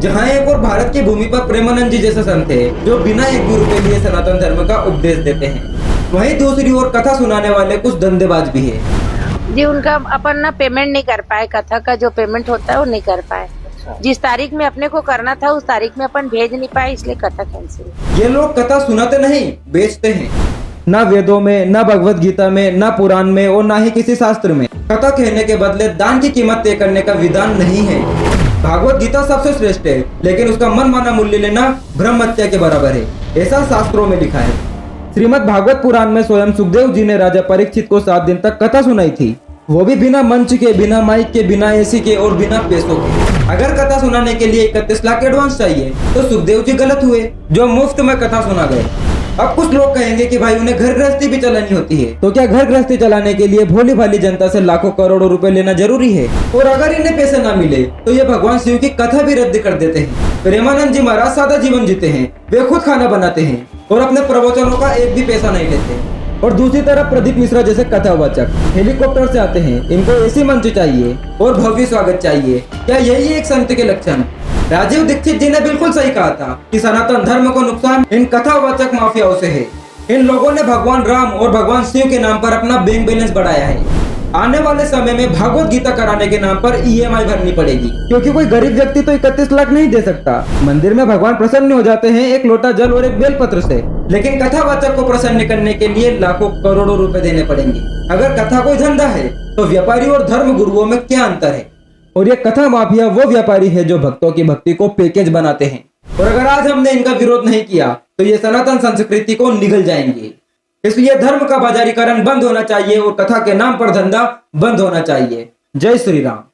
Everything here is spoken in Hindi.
जहाँ एक और भारत की भूमि पर प्रेमानंद जी जैसे संत है जो बिना एक गुरु के लिए सनातन धर्म का उपदेश देते हैं, वहीं दूसरी ओर कथा सुनाने वाले कुछ धंधेबाज भी है। जी उनका अपन ना पेमेंट नहीं कर पाए, कथा का जो पेमेंट होता है वो नहीं कर पाए। जिस तारीख में अपने को करना था उस तारीख में अपन भेज नहीं पाए, इसलिए कथा कैंसिल। ये लोग कथा सुनाते नहीं, बेचते हैं। ना वेदों में, ना भगवत गीता में, ना पुराण में और ना ही किसी शास्त्र में कथा कहने के बदले दान की कीमत तय करने का विधान नहीं है। भागवत गीता सबसे श्रेष्ठ है, लेकिन उसका मनमाना मूल्य लेना ब्रह्म हत्या के बराबर है, ऐसा शास्त्रों में लिखा है। श्रीमद् भागवत पुराण में स्वयं सुखदेव जी ने राजा परीक्षित को 7 दिन तक कथा सुनाई थी, वो भी बिना मंच के, बिना माइक के, बिना एसी के और बिना पैसों के। अगर कथा सुनाने के लिए 31 लाख एडवांस चाहिए तो सुखदेव जी गलत हुए जो मुफ्त में कथा सुना गए। अब कुछ लोग कहेंगे कि भाई उन्हें घर गृहस्थी भी चलानी होती है, तो क्या घर गृहस्थी चलाने के लिए भोली भाली जनता से लाखों करोड़ों रुपए लेना जरूरी है? और अगर इन्हें पैसे ना मिले तो ये भगवान शिव की कथा भी रद्द कर देते हैं। प्रेमानंद जी महाराज सादा जीवन जीते हैं, वे खुद खाना बनाते हैं और अपने प्रवचनों का एक भी पैसा नहीं लेते। और दूसरी तरफ प्रदीप मिश्रा जैसे कथावाचक हेलीकॉप्टर से आते हैं, इनको ऐसी मंच चाहिए और भव्य स्वागत चाहिए। क्या यही एक संत के लक्षण? राजीव दीक्षित जी ने बिल्कुल सही कहा था कि सनातन धर्म को नुकसान इन कथावाचक माफियाओं से है। इन लोगों ने भगवान राम और भगवान शिव के नाम पर अपना बैंक बैलेंस बढ़ाया है। आने वाले समय में भागवत गीता कराने के नाम पर EMI भरनी पड़ेगी, क्योंकि कोई गरीब व्यक्ति तो 31 लाख नहीं दे सकता। मंदिर में भगवान प्रसन्न हो जाते हैं एक लोटा जल और एक बेलपत्र से, लेकिन कथावाचक को प्रसन्न करने के लिए लाखों करोड़ों रुपए देने पड़ेंगे। अगर कथा कोई धंधा है तो व्यापारी और धर्म गुरुओं में क्या अंतर है? और ये कथा माफिया वो व्यापारी है जो भक्तों की भक्ति को पैकेज बनाते हैं। और अगर आज हमने इनका विरोध नहीं किया तो ये सनातन संस्कृति को निगल जाएंगे। इसलिए धर्म का बाजारीकरण बंद होना चाहिए और कथा के नाम पर धंधा बंद होना चाहिए। जय श्री राम।